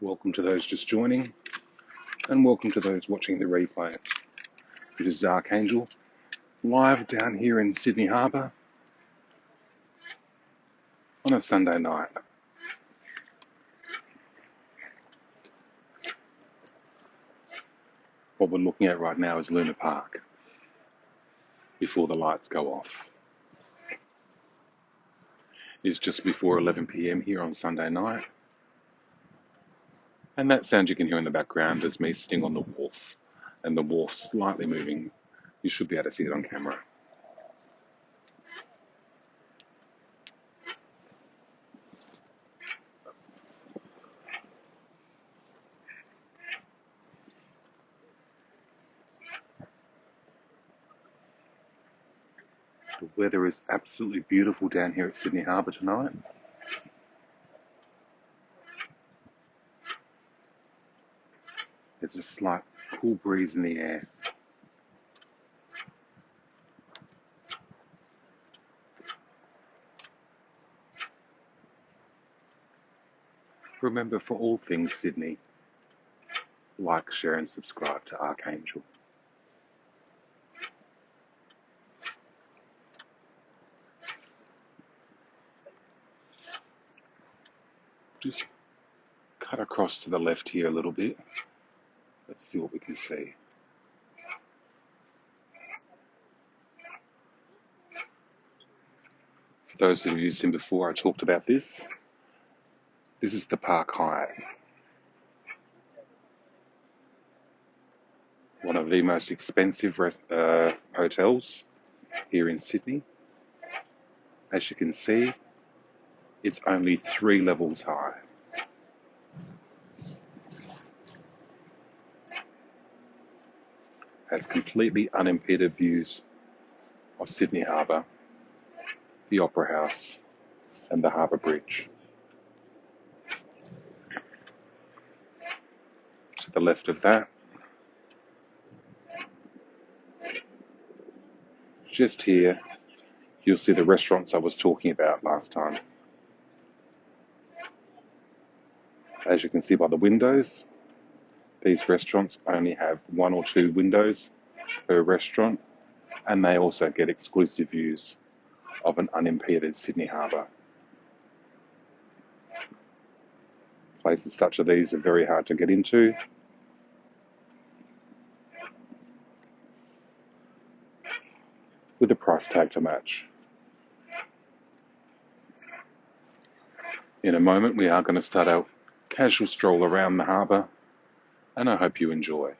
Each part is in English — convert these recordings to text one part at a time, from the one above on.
Welcome to those just joining, and welcome to those watching the replay. This is Archangel, live down here in Sydney Harbour on a Sunday night. What we're looking at right now is Luna Park, before the lights go off. It's just before 11 p.m. here on Sunday night, and that sound you can hear in the background is me sitting on the wharf, and the wharf slightly moving. You should be able to see it on camera. The weather is absolutely beautiful down here at Sydney Harbour tonight. There's a slight cool breeze in the air. Remember, for all things Sydney, like, share and subscribe to Archangel. Just cut across to the left here a little bit. Let's see what we can see. For those of you who've seen before, I talked about this. This is the Park Hyatt, one of the most expensive hotels here in Sydney. As you can see, it's only 3 levels high. Has completely unimpeded views of Sydney Harbour, the Opera House, and the Harbour Bridge. To the left of that, just here, you'll see the restaurants I was talking about last time. As you can see by the windows, these restaurants only have 1 or 2 windows per restaurant, and they also get exclusive views of an unimpeded Sydney Harbour. Places such as these are very hard to get into. With a price tag to match. In a moment, we are going to start our casual stroll around the harbour, and I hope you enjoy.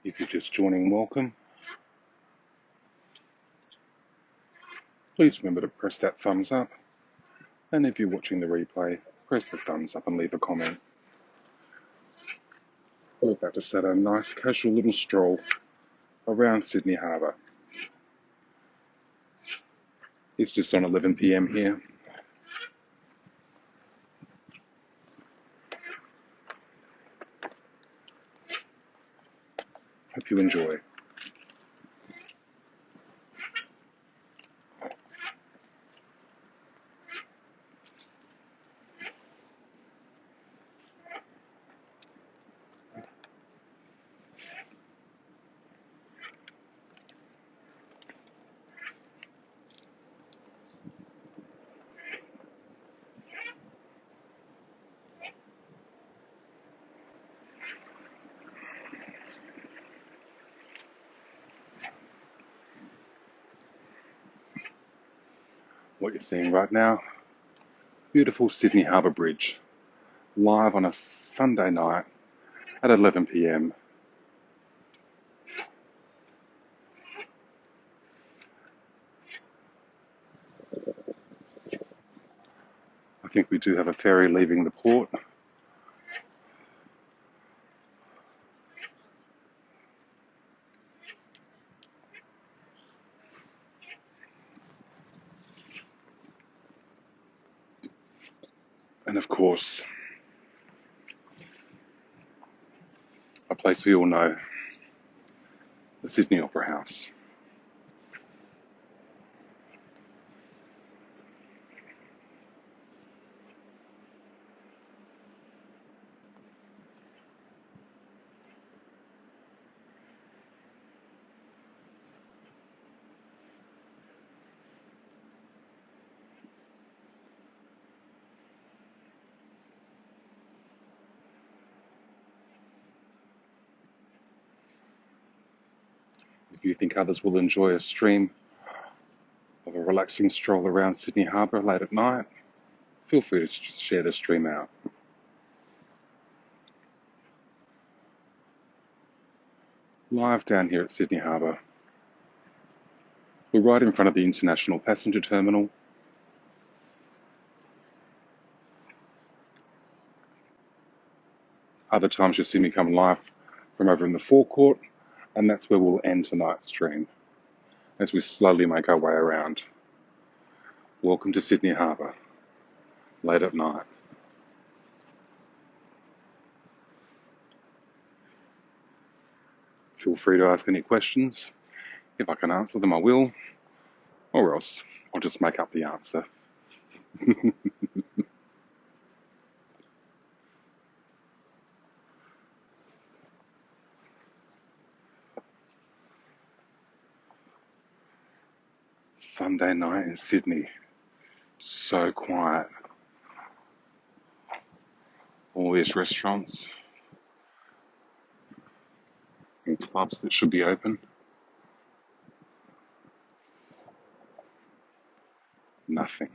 If you're just joining, welcome. Please remember to press that thumbs up, and if you're watching the replay, press the thumbs up and leave a comment. We're about to start a nice casual little stroll around Sydney Harbour. It's just on 11 p.m. here. Hope you enjoy. What you're seeing right now, beautiful Sydney Harbour Bridge, live on a Sunday night at 11 p.m. I think we do have a ferry leaving the port. And of course, a place we all know, the Sydney Opera House. If you think others will enjoy a stream of a relaxing stroll around Sydney Harbour late at night, feel free to share the stream out. Live down here at Sydney Harbour. We're right in front of the International Passenger Terminal. Other times you'll see me come live from over in the forecourt, and that's where we'll end tonight's stream as we slowly make our way around. Welcome to Sydney Harbour, late at night. Feel free to ask any questions. If I can answer them, I will, or else I'll just make up the answer. Sunday night in Sydney, so quiet. All these restaurants and clubs that should be open, nothing.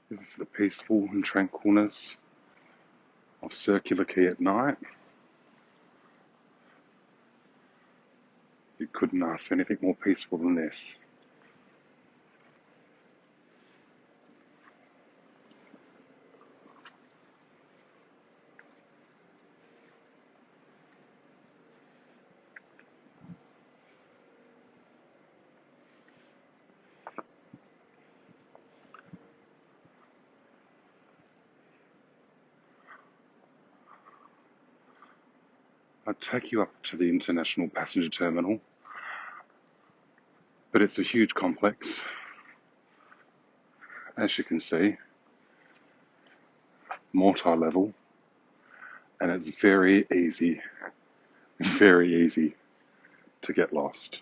This is the peaceful and tranquilness of Circular Quay at night. You couldn't ask for anything more peaceful than this. I'd take you up to the International Passenger Terminal, but it's a huge complex, as you can see, multi-level, and it's very easy to get lost.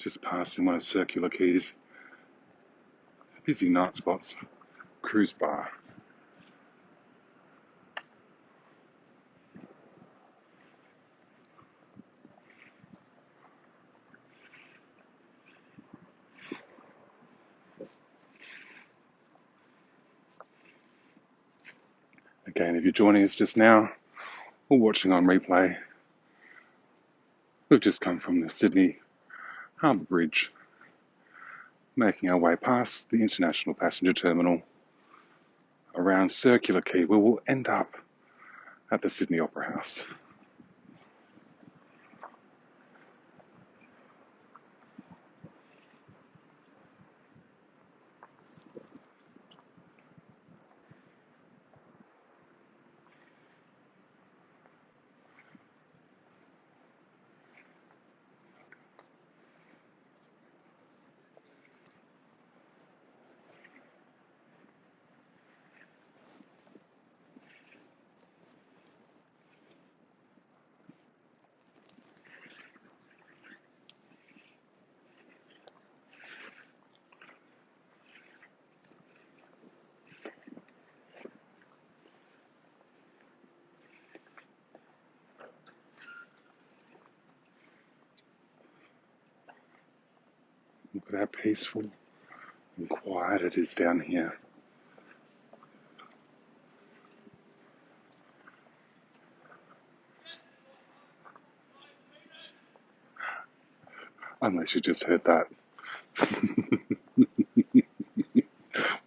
Just passing one of Circular Quay's busy night spots, cruise bar. Again, if you're joining us just now or watching on replay, we've just come from the Sydney Harbour Bridge, making our way past the International Passenger Terminal around Circular Quay, where we'll end up at the Sydney Opera House. Look at how peaceful and quiet it is down here. Unless you just heard that.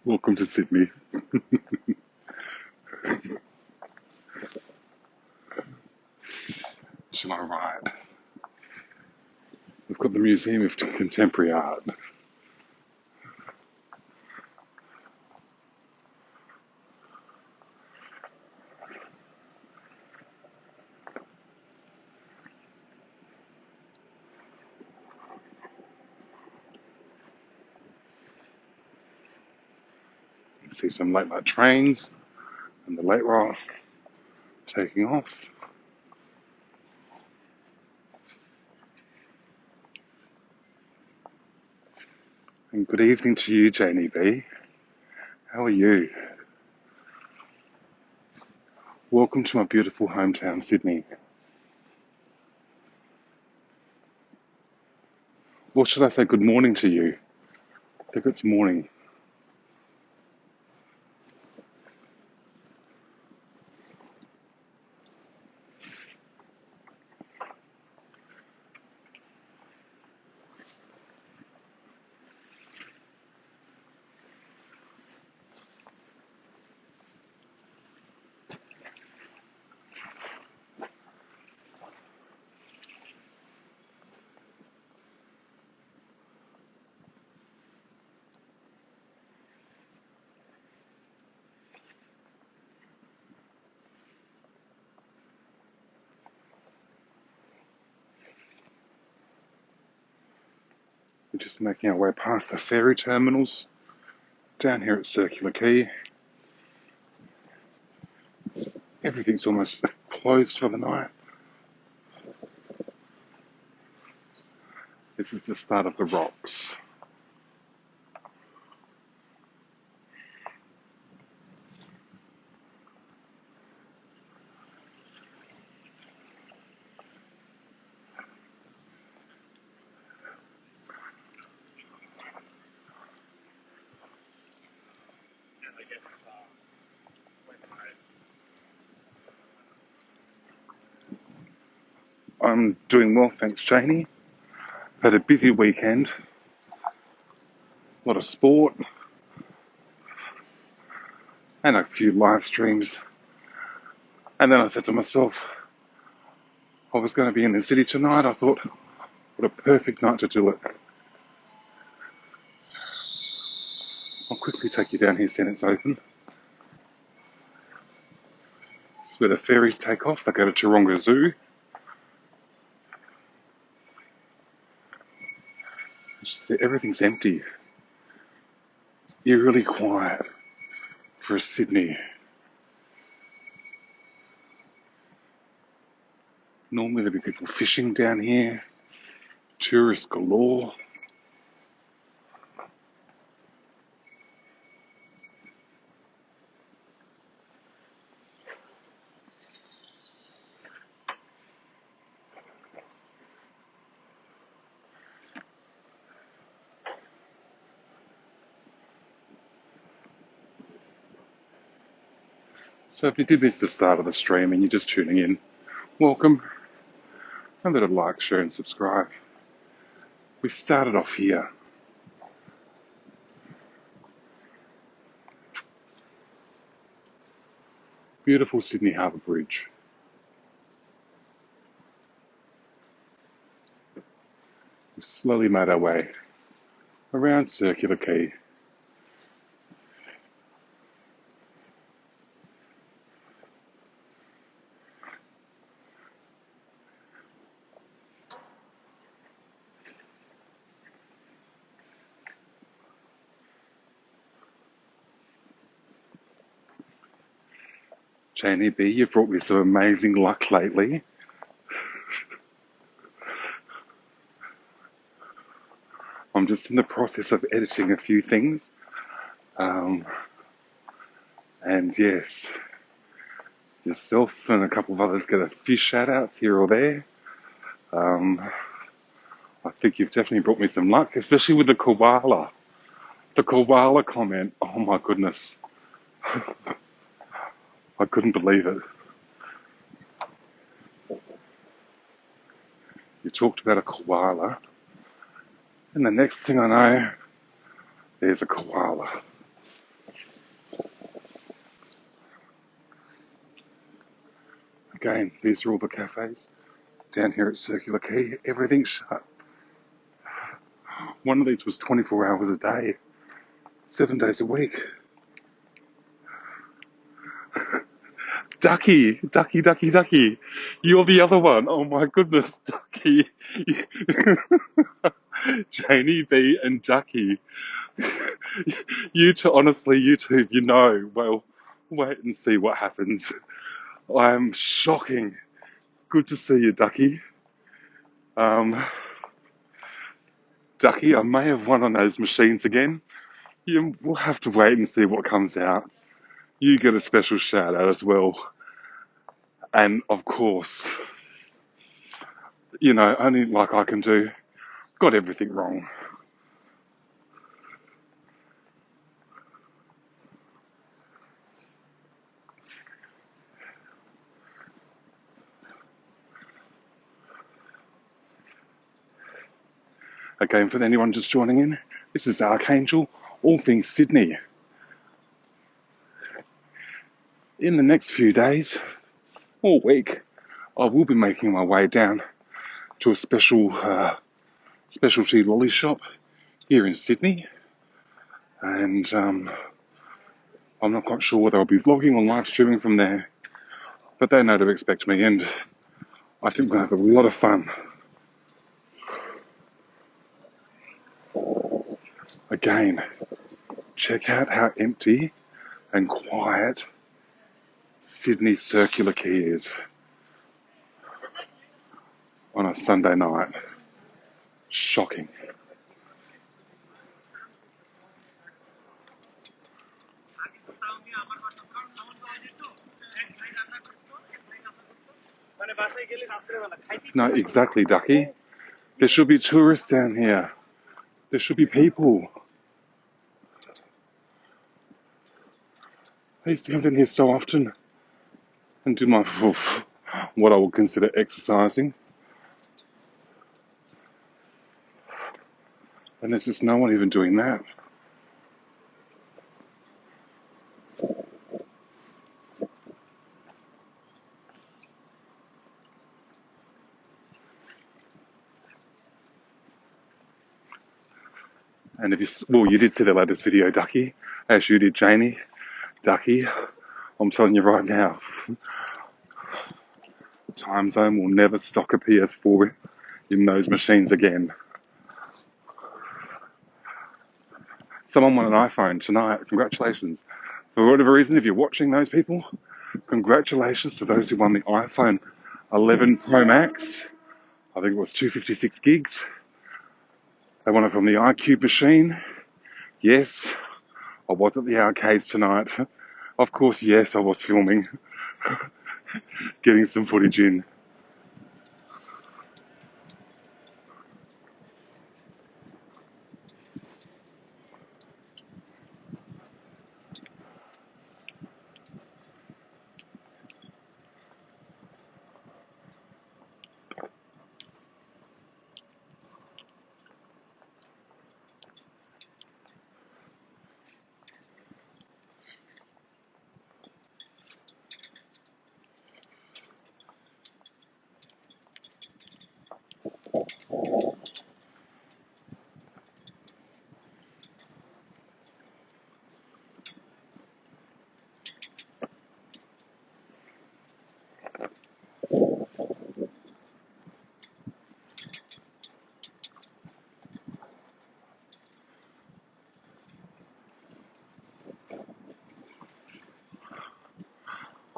Welcome to Sydney. To my right, we've got the Museum of Contemporary Art. You can see some late night trains and the late rail taking off. And good evening to you, Janie B. How are you? Welcome to my beautiful hometown, Sydney. Or should I say good morning to you? I think it's morning. We're just making our way past the ferry terminals down here at Circular Quay. Everything's almost closed for the night. This is the start of the rocks. I'm doing well, thanks, Janie. Had a busy weekend, a lot of sport, and a few live streams. And then I said to myself, I was going to be in the city tonight. I thought, what a perfect night to do it. I'll quickly take you down here, since it's open. This is where the ferries take off. They go to Taronga Zoo. Everything's empty. It's eerily quiet for Sydney. Normally there'd be people fishing down here, tourists galore, So if you did miss the start of the stream and you're just tuning in, welcome. Remember to like, share and subscribe. We started off here. Beautiful Sydney Harbour Bridge. We've slowly made our way around Circular Quay. Janie B, you've brought me some amazing luck lately. I'm just in the process of editing a few things. And yes, yourself and a couple of others get a few shout outs here or there. I think you've definitely brought me some luck, especially with the koala. The koala comment, oh my goodness. I couldn't believe it. You talked about a koala, and the next thing I know, there's a koala. Again, these are all the cafes down here at Circular Quay. Everything's shut. One of these was 24 hours a day, 7 days a week. Ducky, Ducky, Ducky, Ducky. You're the other one. Oh my goodness, Ducky. Janie B and Ducky. You two, honestly, you two, you know, well, wait and see what happens. I'm shocking. Good to see you, Ducky. Ducky, I may have won on those machines again. We'll have to wait and see what comes out. You get a special shout out as well. And of course, you know, only like I can do, got everything wrong. Again, for anyone just joining in, this is Archangel, all things Sydney. In the next few days, or week, I will be making my way down to a specialty lolly shop here in Sydney. And I'm not quite sure whether I'll be vlogging or live streaming from there, but they know to expect me, and I think we're going to have a lot of fun. Again, check out how empty and quiet Sydney Circular Quay is on a Sunday night. Shocking. No, exactly, Ducky. There should be tourists down here. There should be people. I used to come down here so often and do my what I would consider exercising. And there's just no one even doing that. And if you did see the latest video, Ducky, as you did, Janie. Ducky, I'm telling you right now, Time Zone will never stock a PS4 in those machines again. Someone won an iPhone tonight. Congratulations. For whatever reason, if you're watching those people, congratulations to those who won the iPhone 11 Pro Max. I think it was 256 gigs. They won it from the iCube machine. Yes, I was at the arcades tonight. Of course, yes, I was filming, getting some footage in.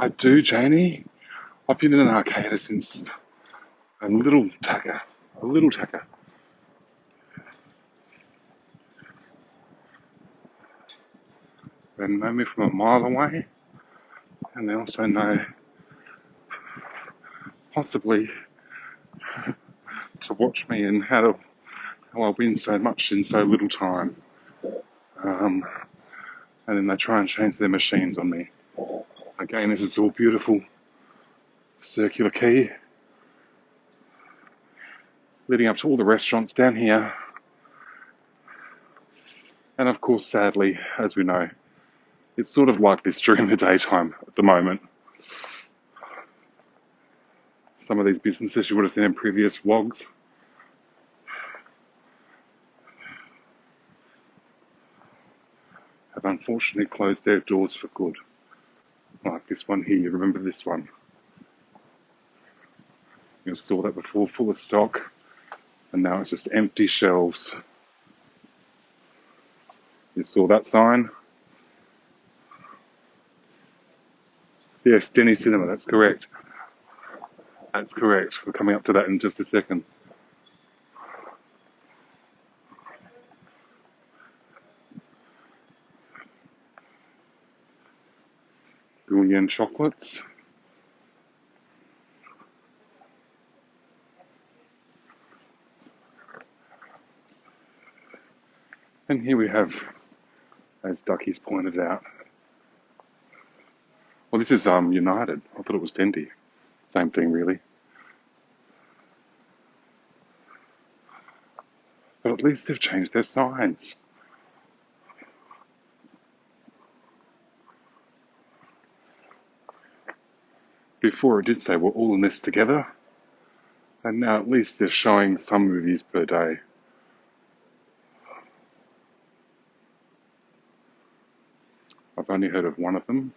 I do, Janie. I've been in an arcade since a little tacker. A little tacker. They know me from a mile away, and they also know possibly to watch me and how I win so much in so little time. Um, and then they try and change their machines on me. Again, this is all beautiful circular quay leading up to all the restaurants down here. And of course, sadly, as we know, it's sort of like this during the daytime at the moment. Some of these businesses you would have seen in previous vlogs have unfortunately closed their doors for good. Like this one here, you remember this one? You saw that before, full of stock, and now it's just empty shelves. You saw that sign? Yes, Denny Cinema, that's correct. That's correct. We're coming up to that in just a second. Brilliant chocolates. And here we have, as Ducky's pointed out, well, this is United. I thought it was Dendy. Same thing, really. But at least they've changed their signs. Before it did say we're all in this together, and now at least they're showing some movies per day. I've only heard of one of them.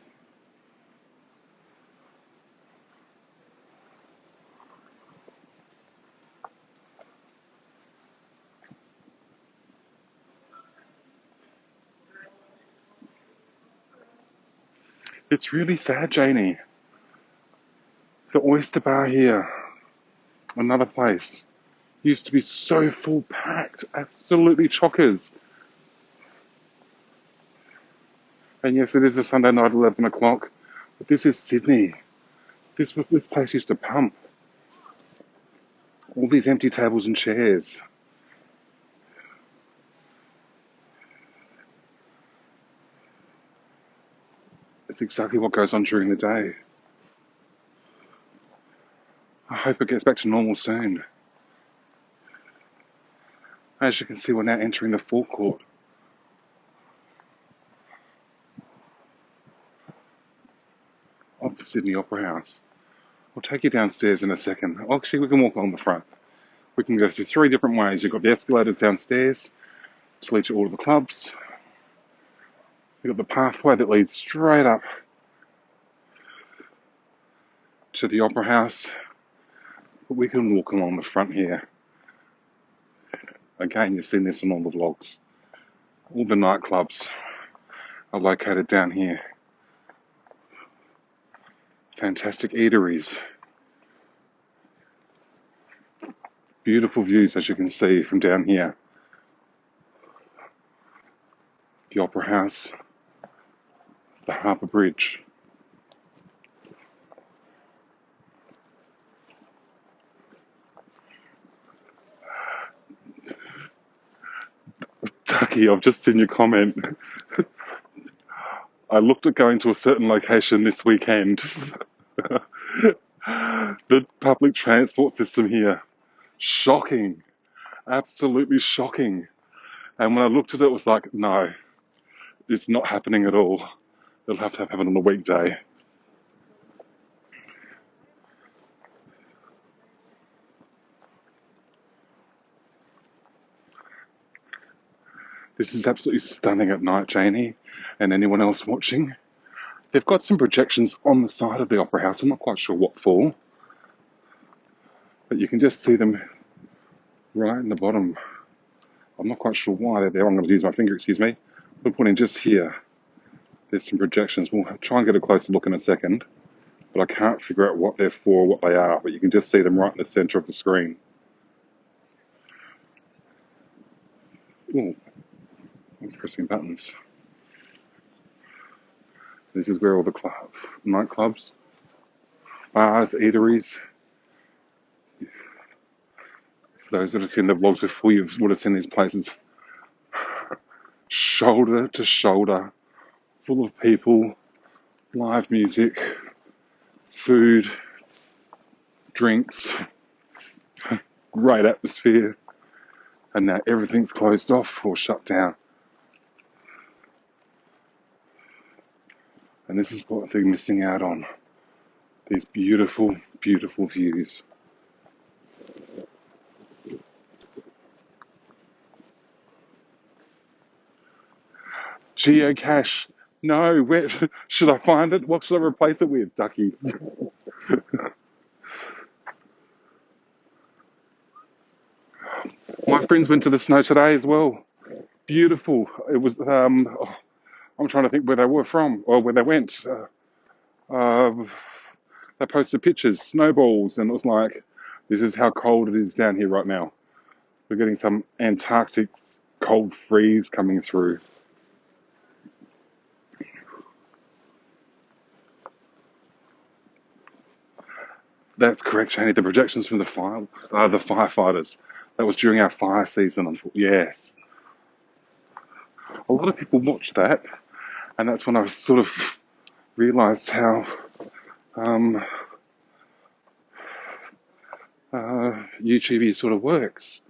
It's really sad, Janie. The Oyster Bar here, another place, used to be so full packed, absolutely chockers. And yes, it is a Sunday night, 11 o'clock, but this is Sydney. This place used to pump. All these empty tables and chairs. It's exactly what goes on during the day. I hope it gets back to normal soon. As you can see, we're now entering the forecourt of the Sydney Opera House. I'll take you downstairs in a second. Actually, we can walk along the front. We can go through 3 different ways. You've got the escalators downstairs to lead to all of the clubs. You've got the pathway that leads straight up to the Opera House. But we can walk along the front here. Again, you've seen this in all the vlogs. All the nightclubs are located down here. Fantastic eateries. Beautiful views, as you can see from down here. The Opera House, the Harbour Bridge. Ducky, I've just seen your comment. I looked at going to a certain location this weekend. The public transport system here, shocking, absolutely shocking. And when I looked at it, it was like, no, it's not happening at all. It'll have to happen on a weekday. This is absolutely stunning at night, Janie, and anyone else watching. They've got some projections on the side of the Opera House. I'm not quite sure what for, but you can just see them right in the bottom. I'm not quite sure why they're there. I'm going to use my finger, excuse me. We're putting just here. There's some projections. We'll try and get a closer look in a second. but I can't figure out what they're for, what they are. But you can just see them right in the centre of the screen. Ooh, I'm pressing buttons. This is where all the nightclubs, bars, eateries. For those that have seen the vlogs before, you would have seen these places shoulder to shoulder, full of people, live music, food, drinks, great atmosphere, and now everything's closed off or shut down. And this is what they're missing out on. These beautiful, beautiful views. Geocache. No, where should I find it? What should I replace it with, Ducky? My friends went to the snow today as well. Beautiful. It was. I'm trying to think where they were from or where they went. They posted pictures, snowballs, and it was like, this is how cold it is down here right now. We're getting some Antarctic cold freeze coming through. That's correct, Shani. The projections from the firefighters. That was during our fire season. Yes, a lot of people watched that, and that's when I sort of realised how um, YouTube sort of works.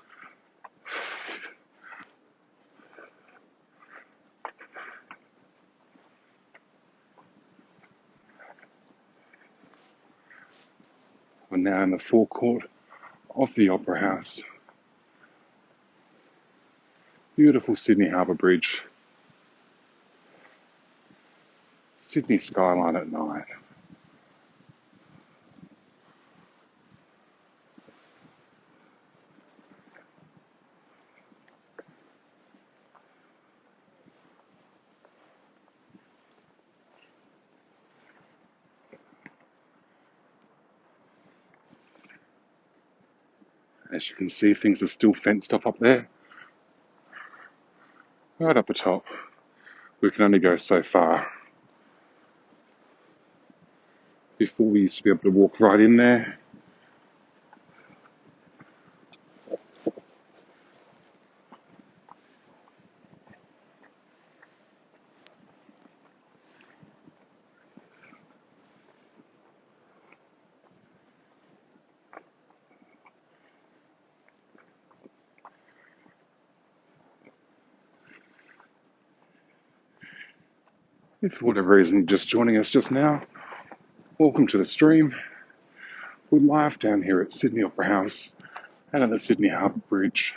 We're now in the forecourt of the Opera House. Beautiful Sydney Harbour Bridge. Sydney skyline at night. As you can see, things are still fenced off up there. Right up the top. We can only go so far. Before we used to be able to walk right in there. If for whatever reason you're just joining us just now, welcome to the stream. We're live down here at Sydney Opera House and at the Sydney Harbour Bridge.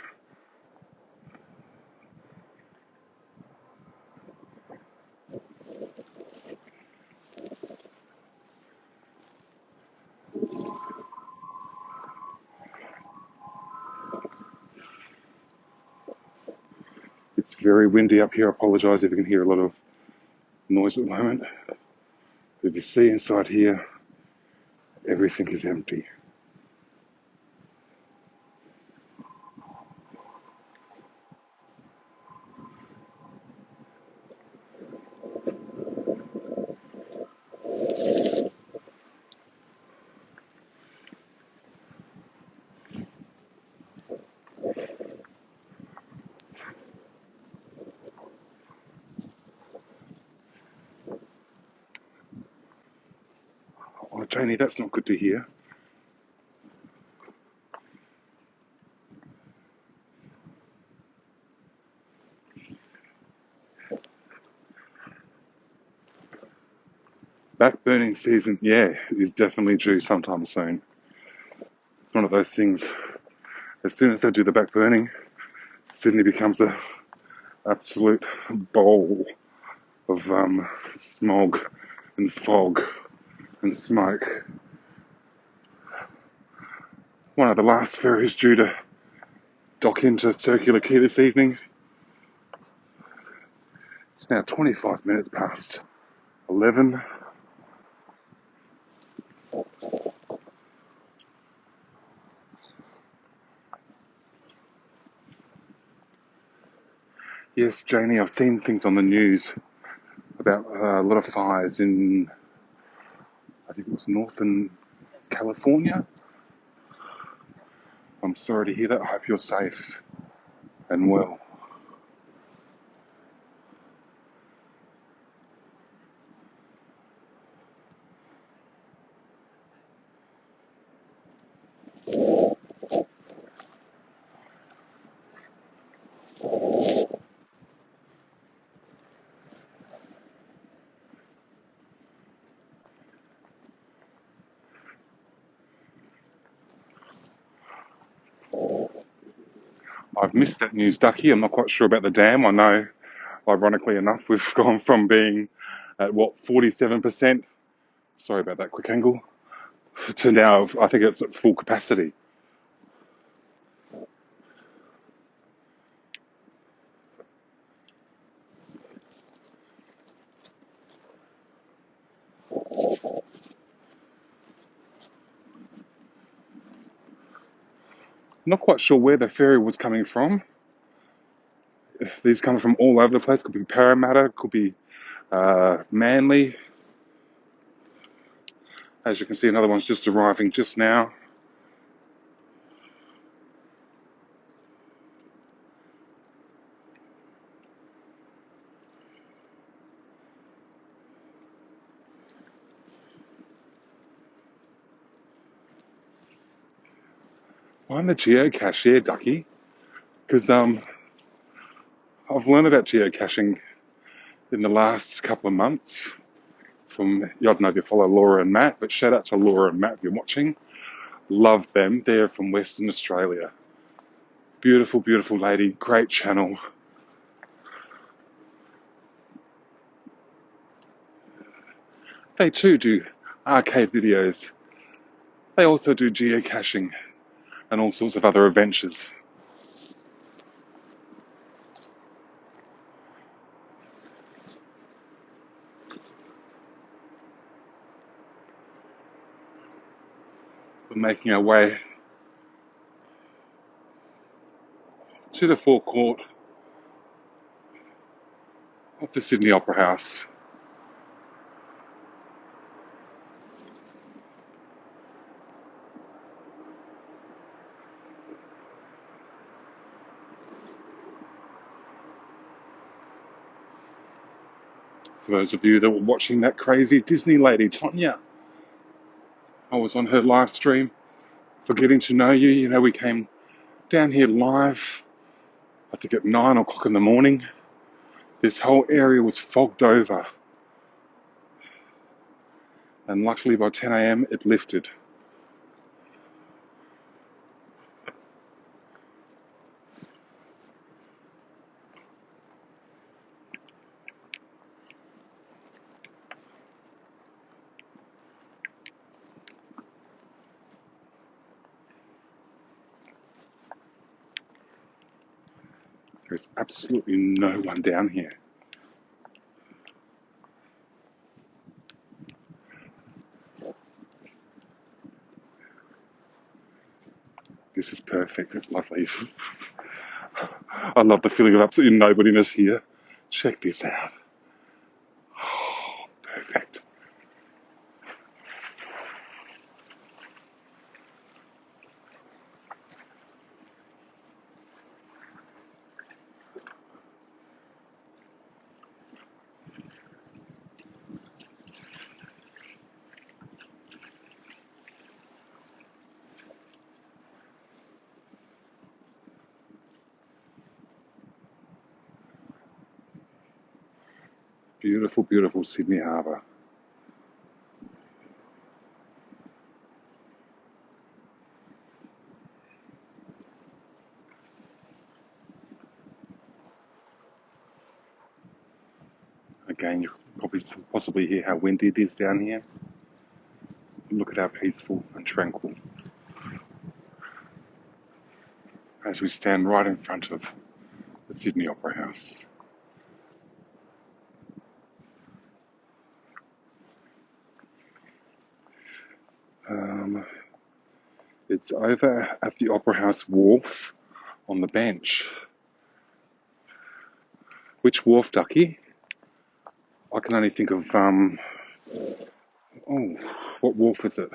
It's very windy up here. I apologise if you can hear a lot of noise at the moment. If you see inside here, everything is empty. Oh, Janie, that's not good to hear. Back-burning season, yeah, is definitely due sometime soon. It's one of those things, as soon as they do the back-burning, Sydney becomes an absolute bowl of smog and fog and smoke. One of the last ferries due to dock into Circular Quay this evening. It's now 25 minutes past 11. Yes, Janie, I've seen things on the news about a lot of fires in, I think it was northern California. I'm sorry to hear that. I hope you're safe and well. I've missed that news, Ducky. I'm not quite sure about the dam. I know, ironically enough, we've gone from being at what, 47%? Sorry about that quick angle. To now, I think it's at full capacity. Not quite sure where the ferry was coming from. If these come from all over the place, could be Parramatta, could be Manly. As you can see, another one's just arriving just now. Find the geocache here, Ducky, because I've learned about geocaching in the last couple of months from, I don't know if you follow Laura and Matt, but shout out to Laura and Matt if you're watching. Love them. They're from Western Australia. Beautiful, beautiful lady. Great channel. They too do arcade videos. They also do geocaching and all sorts of other adventures. We're making our way to the forecourt of the Sydney Opera House. For those of you that were watching that crazy Disney lady, Tonya, I was on her live stream for Getting to Know You. You know, we came down here live, I think at 9 o'clock in the morning. This whole area was fogged over. And luckily by 10 a.m. it lifted. There's absolutely no one down here. This is perfect. It's lovely. I love the feeling of absolutely nobodiness here. Check this out. Oh, perfect. Beautiful, beautiful Sydney Harbour. Again, you can probably possibly hear how windy it is down here. Look at how peaceful and tranquil as we stand right in front of the Sydney Opera House. It's over at the Opera House wharf on the bench. Which wharf, Ducky? I can only think of, oh, what wharf is it?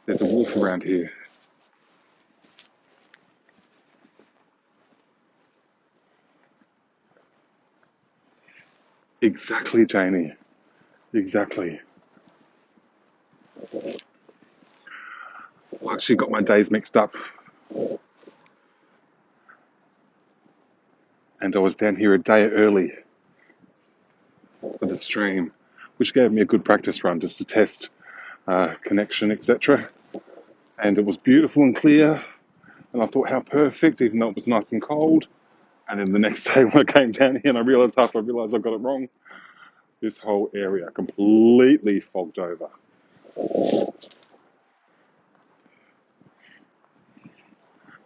There's a wharf around here. Exactly, Janie. Exactly. I actually got my days mixed up. And I was down here a day early for the stream, which gave me a good practice run just to test connection, etc. And it was beautiful and clear. And I thought, how perfect, even though it was nice and cold. And then the next day when I came down here and I realised I got it wrong, this whole area completely fogged over.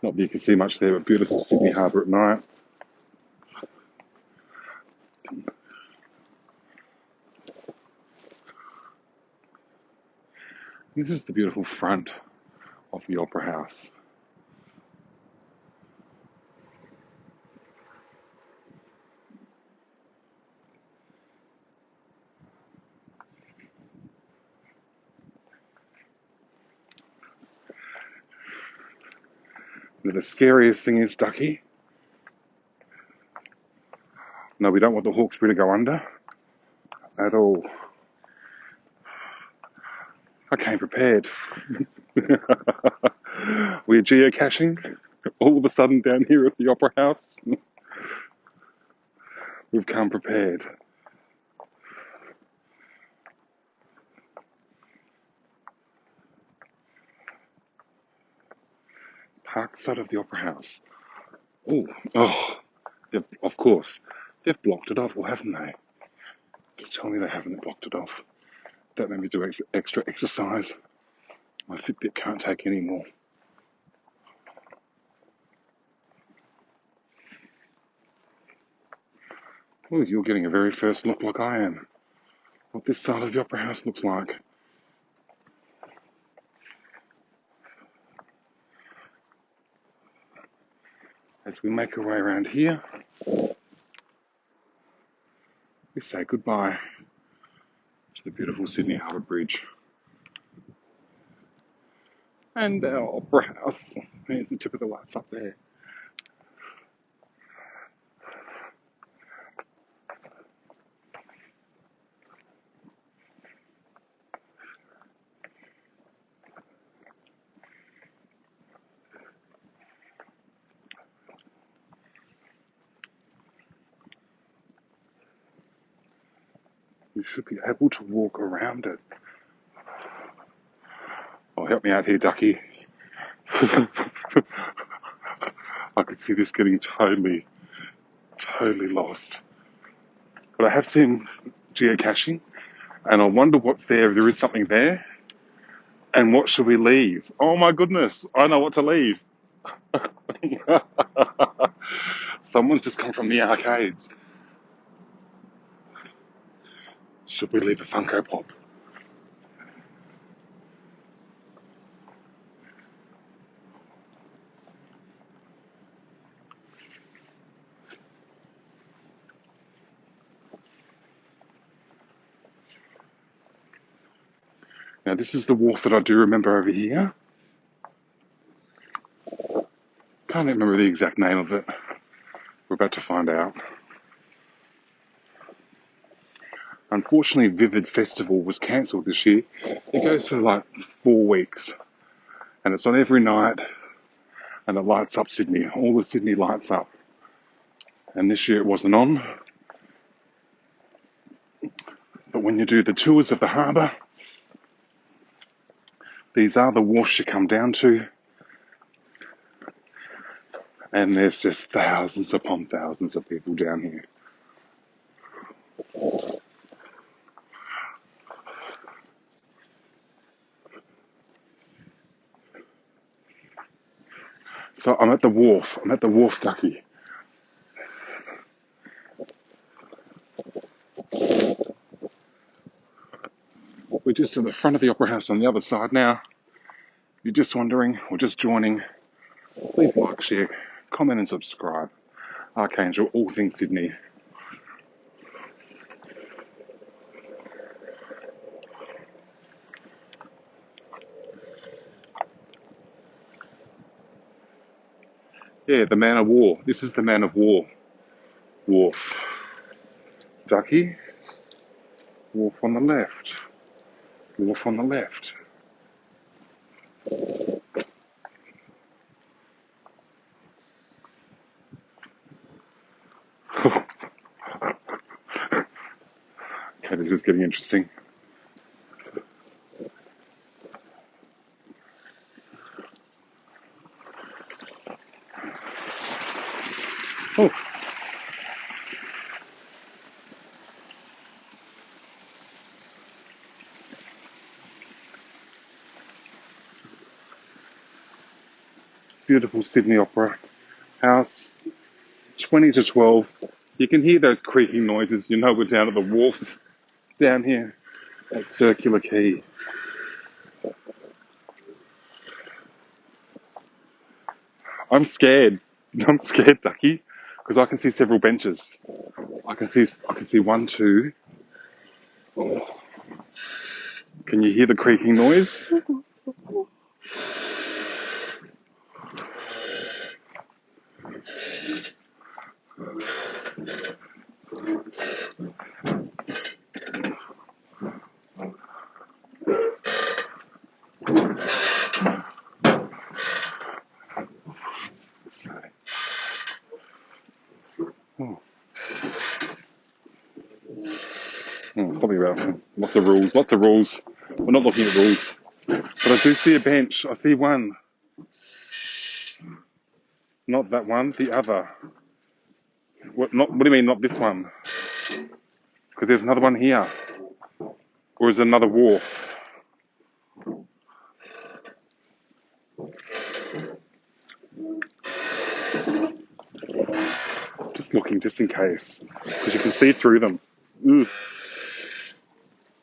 Not that you can see much there, but beautiful Sydney Harbour at night. This is the beautiful front of the Opera House. But the scariest thing is, Ducky, no, we don't want the Hawkesbury to go under at all. I came prepared. We're geocaching. All of a sudden down here at the Opera House, we've come prepared. Park side of the Opera House. Oh, of course. They've blocked it off, or haven't they? Just tell me they haven't blocked it off. Don't make me do extra exercise. My Fitbit can't take any more. Oh, you're getting a very first look like I am. What this side of the Opera House looks like. As we make our way around here, we say goodbye to the beautiful Sydney Harbour Bridge. And our Opera House. There's the tip of the lights up there. You should be able to walk around it. Oh, help me out here, Ducky. I could see this getting totally lost. But I have seen geocaching, and I wonder what's there, if there is something there. And what should we leave? Oh my goodness, I know what to leave. Someone's just come from the arcades. Should we leave a Funko Pop? Now this is the wharf that I do remember over here. Can't remember the exact name of it. We're about to find out. Unfortunately, Vivid Festival was cancelled this year. It goes for like 4 weeks. And it's on every night. And it lights up Sydney. All of Sydney lights up. And this year it wasn't on. But when you do the tours of the harbour, these are the wharfs you come down to. And there's just thousands upon thousands of people down here. So I'm at the wharf. I'm at the wharf, Ducky. We're just at the front of the Opera House on the other side now. If you're just wondering or just joining, please like, share, comment and subscribe. Archangel, all things Sydney. Yeah, the man of war. This is the man of war. Wharf. Ducky. Wharf on the left. Wharf on the left. Okay, this is getting interesting. Oh, beautiful Sydney Opera House. 20 to 12. You can hear those creaking noises. You know we're down at the wharf down here at Circular Quay. I'm scared. I'm scared, Ducky, because I can see several benches. I can see one, two. Oh, can you hear the creaking noise? Oh, something about lots of rules. Lots of rules. We're not looking at rules, but I do see a bench. I see one. Not that one. The other. What? Not. What do you mean? Not this one? Because there's another one here. Or is it another wharf? Just looking, just in case, because you can see through them. Ooh.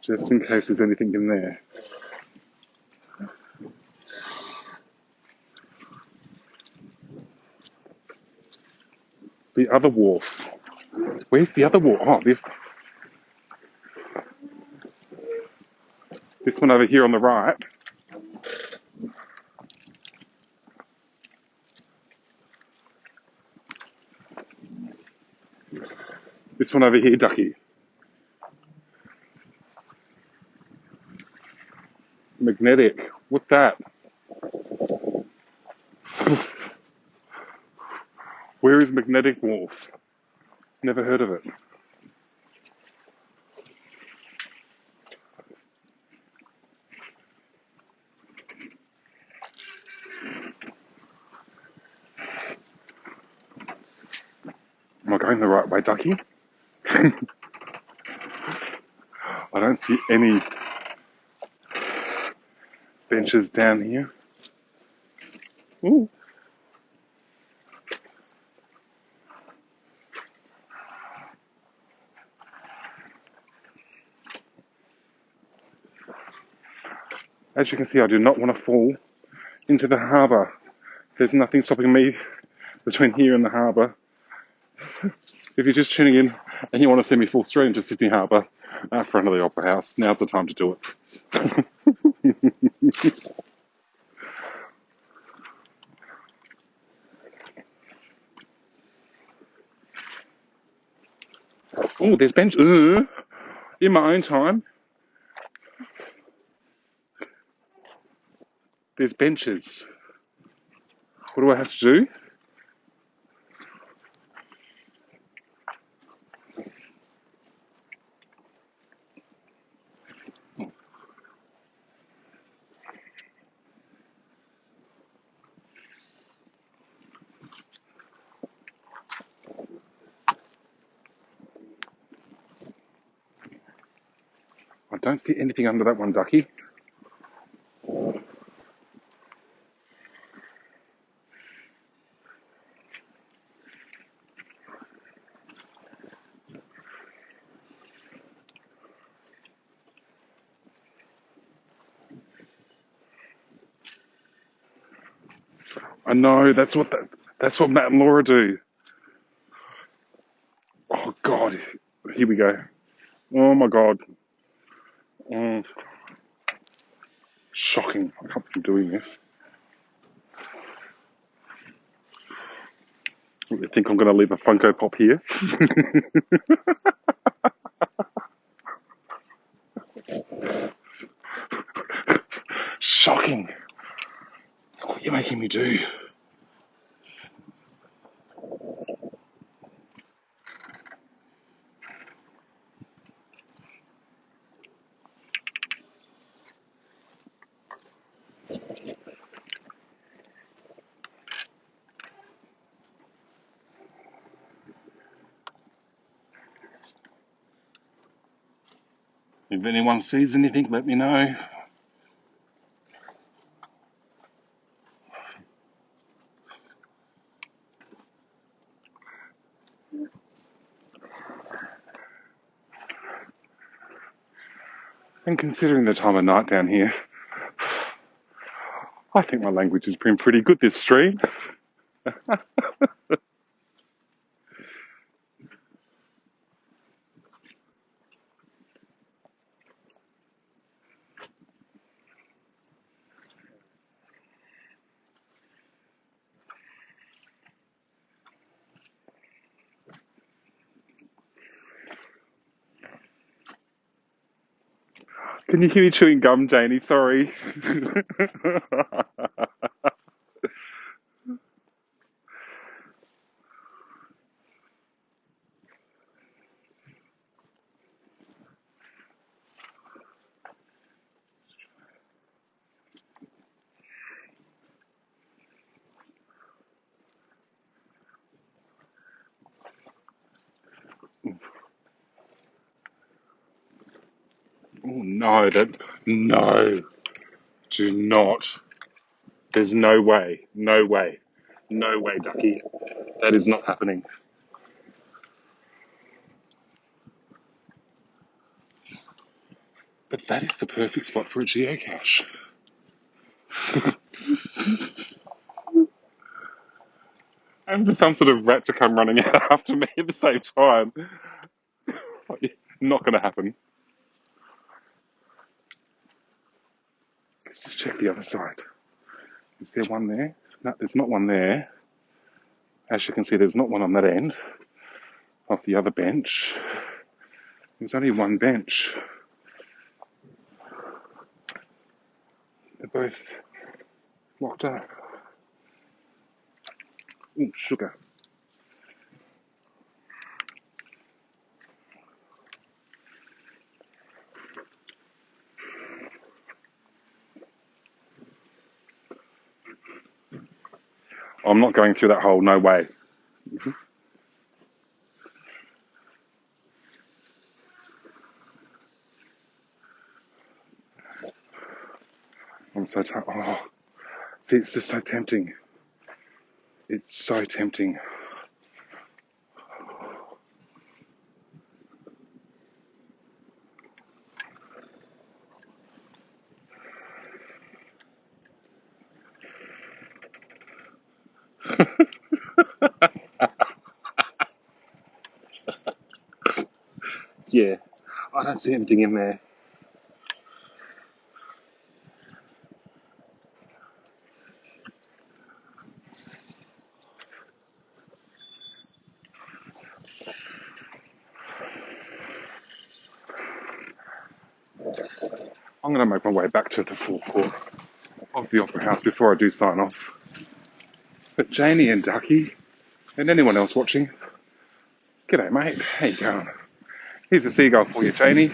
Just in case there's anything in there. The other wharf. Where's the other wharf? Oh, this one over here on the right. This one over here, Ducky. Magnetic. What's that? Where is Magnetic Wharf? Never heard of it. Am I going the right way, Ducky? I don't see any benches down here. Ooh. As you can see, I do not want to fall into the harbour. There's nothing stopping me between here and the harbour. If you're just tuning in and you want to see me fall straight into Sydney Harbour, front of the Opera House, now's the time to do it. Oh, there's benches. In my own time, there's benches. What do I have to do? I don't see anything under that one, Ducky. I know, that's what Matt and Laura do. Oh God, here we go. Oh my God. Mm, shocking. I can't believe I'm doing this. You think I'm going to leave a Funko Pop here? Shocking. Look what you're making me do. If anyone sees anything, let me know. And considering the time of night down here, I think my language has been pretty good this stream. Can you hear me chewing gum, Janie? Sorry. Oh no, no, do not. There's no way, no way, no way, Ducky. That is not happening. But that is the perfect spot for a geocache. And for some sort of rat to come running out after me at the same time. Not going to happen. Let's just check the other side. Is there one there? No, there's not one there. As you can see, there's not one on that end of the other bench. There's only one bench. They're both locked up. Ooh, sugar. I'm not going through that hole, no way. I'm so tired. Oh, see, it's just so tempting. It's so tempting. Yeah, I don't see anything in there. I'm going to make my way back to the forecourt of the Opera House before I do sign off. But Janie and Ducky, and anyone else watching, g'day mate, how you going? Here's a seagull for you, Janie.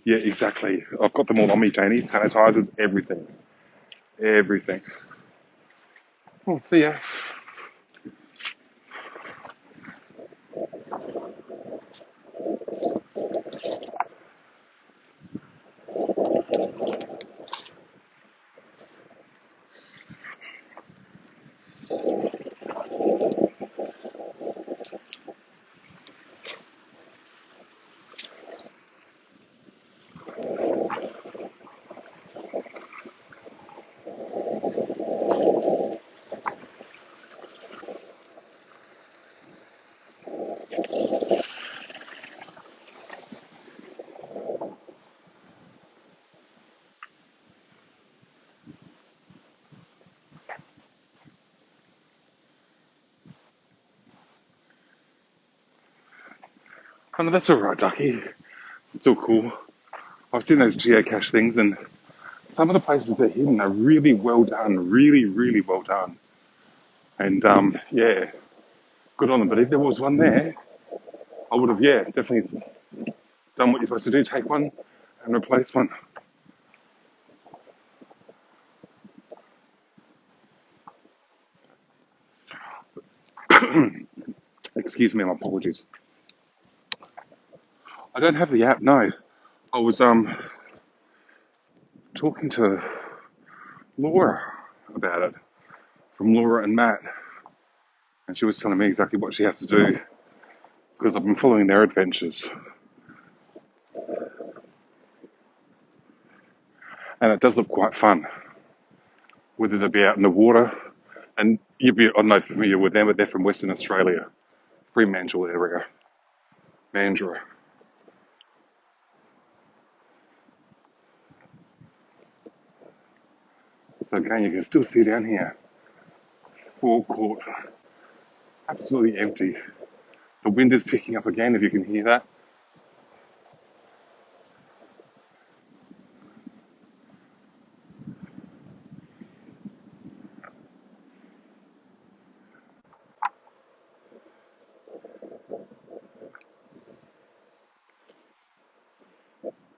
Yeah, exactly. I've got them all on me, Janie. Sanitizers, everything. Everything. Oh, see ya. Oh, no, that's all right, Ducky. It's all cool. I've seen those geocache things, and some of the places they're hidden are really well done, really, really well done. And yeah, good on them. But if there was one there, I would have, yeah, definitely done what you're supposed to do, take one and replace one. Excuse me, my apologies. I don't have the app, no. I was talking to Laura about it, from Laura and Matt, and she was telling me exactly what she has to do because I've been following their adventures. And it does look quite fun, whether they be out in the water. And I'm not familiar with them, but they're from Western Australia, Fremantle area, Mandurah. So again, you can still see down here, forecourt, absolutely empty. The wind is picking up again, if you can hear that.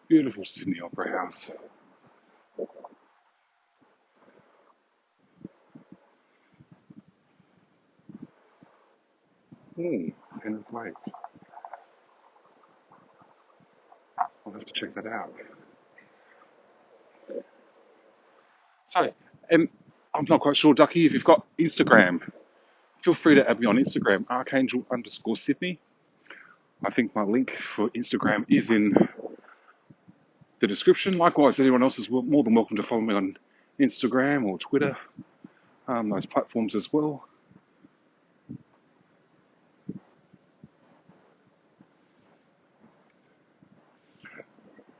Beautiful Sydney Opera House. Penrith Lake. I'll have to check that out. So, I'm not quite sure, Ducky, if you've got Instagram, feel free to add me on Instagram, archangel_Sydney. I think my link for Instagram is in the description. Likewise, anyone else is more than welcome to follow me on Instagram or Twitter, those platforms as well.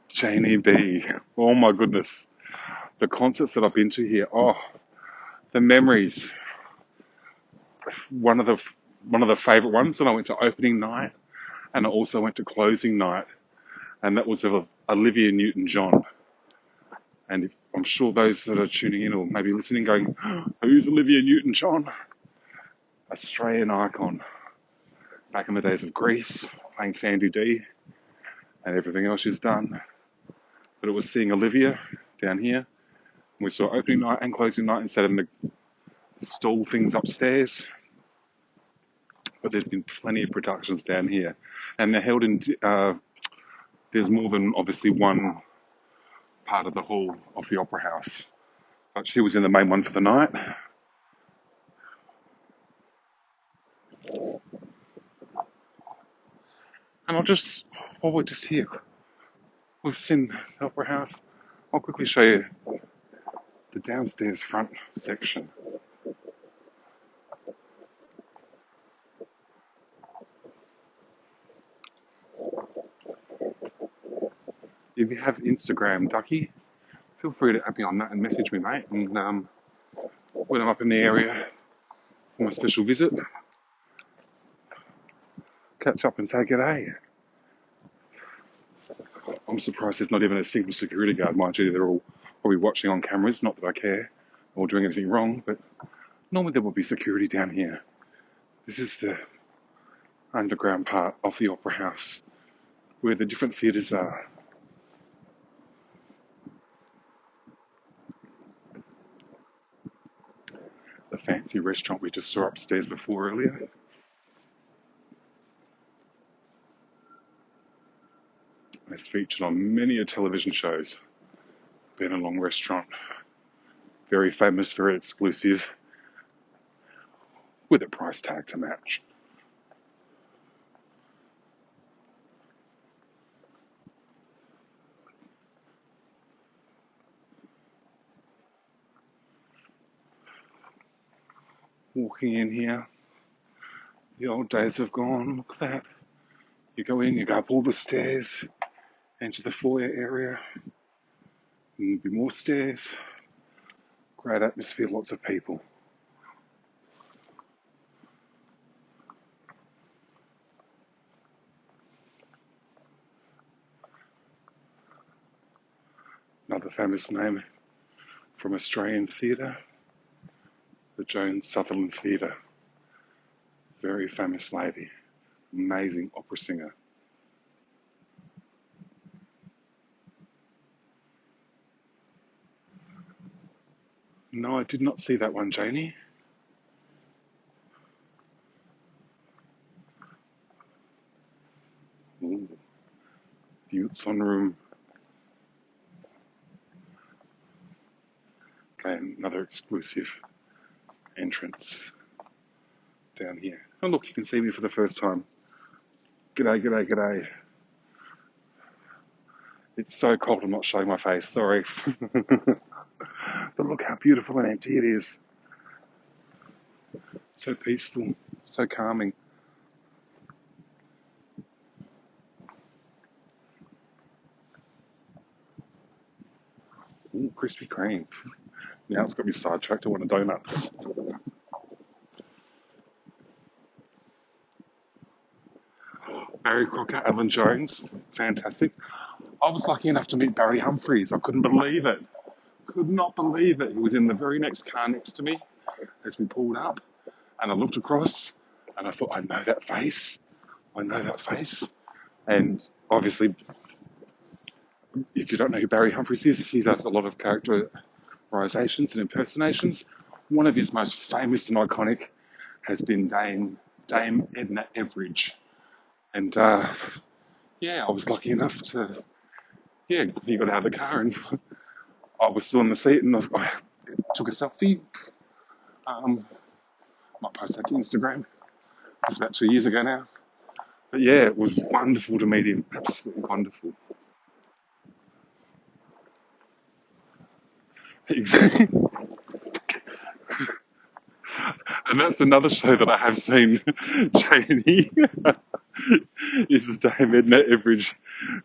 Janie B. Oh my goodness. The concerts that I've been to here, oh, the memories. One of the favourite ones that I went to opening night and I also went to closing night, and that was of Olivia Newton-John. And I'm sure those that are tuning in or maybe listening going, who's Olivia Newton-John? Australian icon. Back in the days of Greece, playing Sandy D and everything else she's done. But it was seeing Olivia down here. We saw opening night and closing night and sat in the stall things upstairs. But there's been plenty of productions down here. And they're held in, there's more than obviously one part of the hall of the Opera House. But she was in the main one for the night. And while we're just here, we've seen the Opera House. I'll quickly show you the downstairs front section. If you have Instagram, Ducky, feel free to add me on that and message me, mate. And when I'm up in the area for my special visit, catch up and say g'day. I'm surprised there's not even a single security guard. Mind you, they're all probably watching on cameras, not that I care, or doing anything wrong, but normally there will be security down here. This is the underground part of the Opera House, where the different theatres are. The fancy restaurant we just saw upstairs before earlier. It's featured on many a television shows. Been a long restaurant. Very famous, very exclusive, with a price tag to match. Walking in here, the old days have gone. Look at that. You go in, you go up all the stairs, enter the foyer area, and there'll be more stairs. Great atmosphere, lots of people. Another famous name from Australian theatre, the Joan Sutherland Theatre. Very famous lady, amazing opera singer. No, I did not see that one, Janie. Ooh, Buttes on room. Okay, another exclusive entrance down here. Oh, look, you can see me for the first time. G'day, g'day, g'day. It's so cold, I'm not showing my face, sorry. But look how beautiful and empty it is. So peaceful, so calming. Ooh, Krispy Kreme. Now it's got me sidetracked. I want a donut. Barry Crocker, Alan Jones, fantastic. I was lucky enough to meet Barry Humphries. I couldn't believe it. Could not believe it. He was in the very next car next to me as we pulled up, and I looked across, and I thought, I know that face. I know that face. And obviously, if you don't know who Barry Humphries is, he does a lot of characterizations and impersonations. One of his most famous and iconic has been Dame Edna Everage. And yeah, I was lucky enough to, yeah, he got out of the car and I was still in the seat and I took a selfie. Might post that to Instagram. It's about 2 years ago now. But yeah, it was wonderful to meet him. Absolutely wonderful. Exactly. And that's another show that I have seen, Janie, is the Dame Edna Everage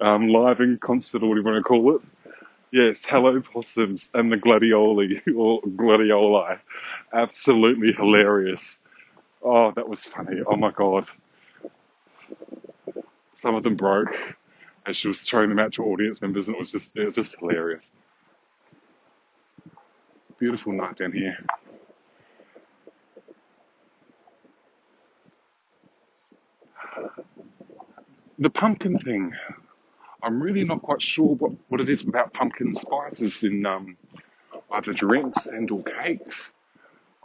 live in concert, or what do you want to call it. Yes, Hello Possums and the Gladioli, or Gladioli. Absolutely hilarious. Oh, that was funny. Oh my God. Some of them broke as she was throwing them out to audience members, and it was just hilarious. Beautiful night down here. The pumpkin thing. I'm really not quite sure what it is about pumpkin spices in either drinks and or cakes.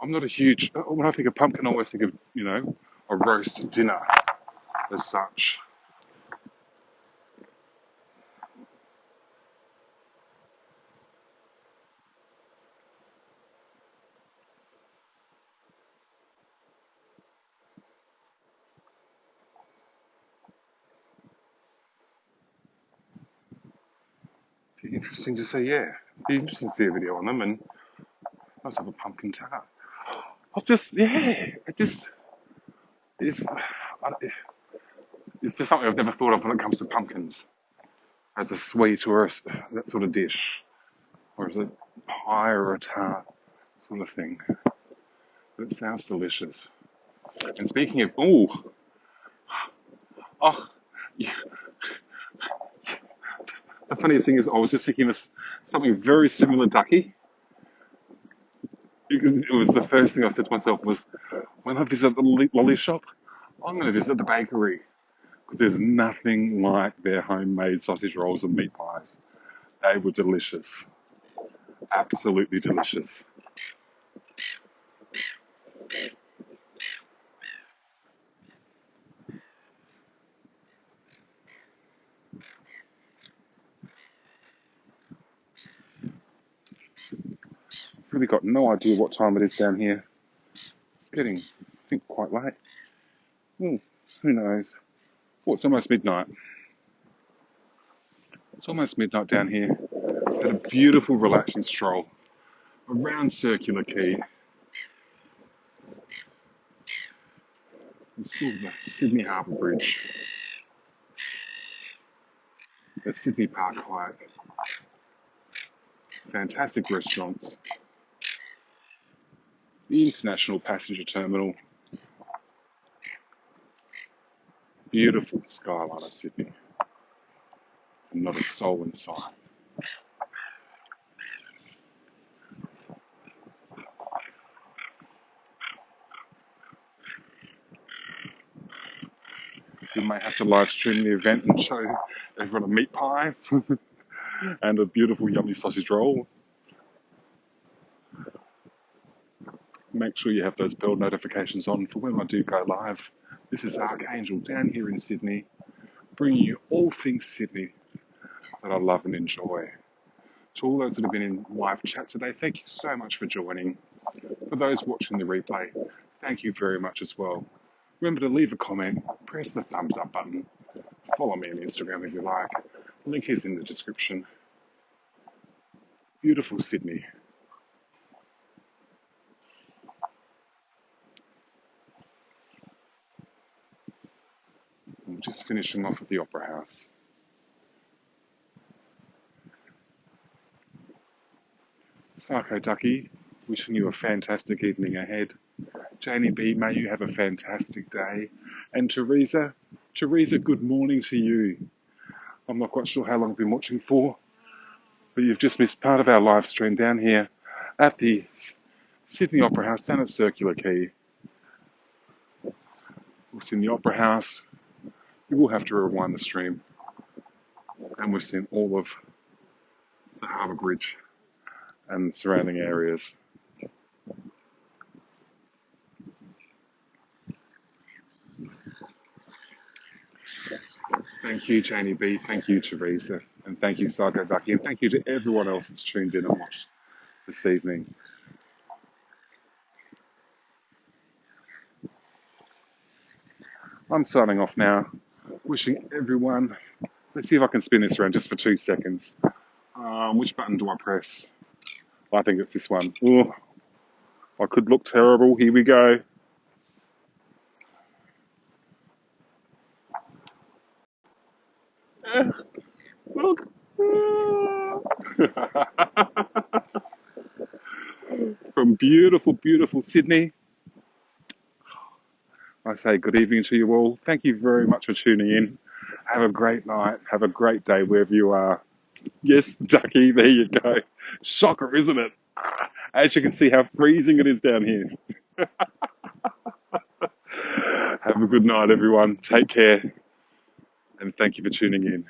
I'm not a huge, when I think of pumpkin, I always think of, a roast dinner as such. Be interesting to see, yeah. Be interesting to see a video on them, and let's have a pumpkin tart. It's, it's just something I've never thought of when it comes to pumpkins as a sweet or that sort of dish, or as a pie or a tart sort of thing. But it sounds delicious. And speaking of, oh, yeah, the funniest thing is I was just thinking this something very similar, Ducky. It was the first thing I said to myself was, when I visit the lolly shop, I'm going to visit the bakery. Because there's nothing like their homemade sausage rolls and meat pies. They were delicious. Absolutely delicious. Really got no idea what time it is down here. It's getting, I think, quite late. Ooh, who knows? Oh, it's almost midnight. It's almost midnight down here. Had a beautiful, relaxing stroll around Circular Quay. And still the Sydney Harbour Bridge. The Sydney Park Hyatt. Fantastic restaurants. The International Passenger Terminal. Beautiful skyline of Sydney. And not a soul in sight. We may have to live stream the event and show everyone a meat pie and a beautiful yummy sausage roll. Make sure you have those bell notifications on for when I do go live. This is Archangel down here in Sydney, bringing you all things Sydney that I love and enjoy. To all those that have been in live chat today, thank you so much for joining. For those watching the replay, thank you very much as well. Remember to leave a comment, press the thumbs up button, follow me on Instagram if you like. Link is in the description. Beautiful Sydney. I'm just finishing off at the Opera House. Psycho Ducky, wishing you a fantastic evening ahead. Janie B, may you have a fantastic day. And Teresa, good morning to you. I'm not quite sure how long I've been watching for, but you've just missed part of our live stream down here at the Sydney Opera House down at Circular Quay. Within the Opera House, you will have to rewind the stream. And we've seen all of the Harbour Bridge and surrounding areas. Thank you, Janie B. Thank you, Teresa. And thank you, Psycho Ducky. And thank you to everyone else that's tuned in and watched this evening. I'm signing off now. Wishing everyone... Let's see if I can spin this around just for 2 seconds. Which button do I press? I think it's this one. Oh, I could look terrible. Here we go. Look. From beautiful, beautiful Sydney, I say good evening to you all. Thank you very much for tuning in. Have a great night. Have a great day wherever you are. Yes, Ducky, there you go. Shocker, isn't it? As you can see how freezing it is down here. Have a good night, everyone. Take care. And thank you for tuning in.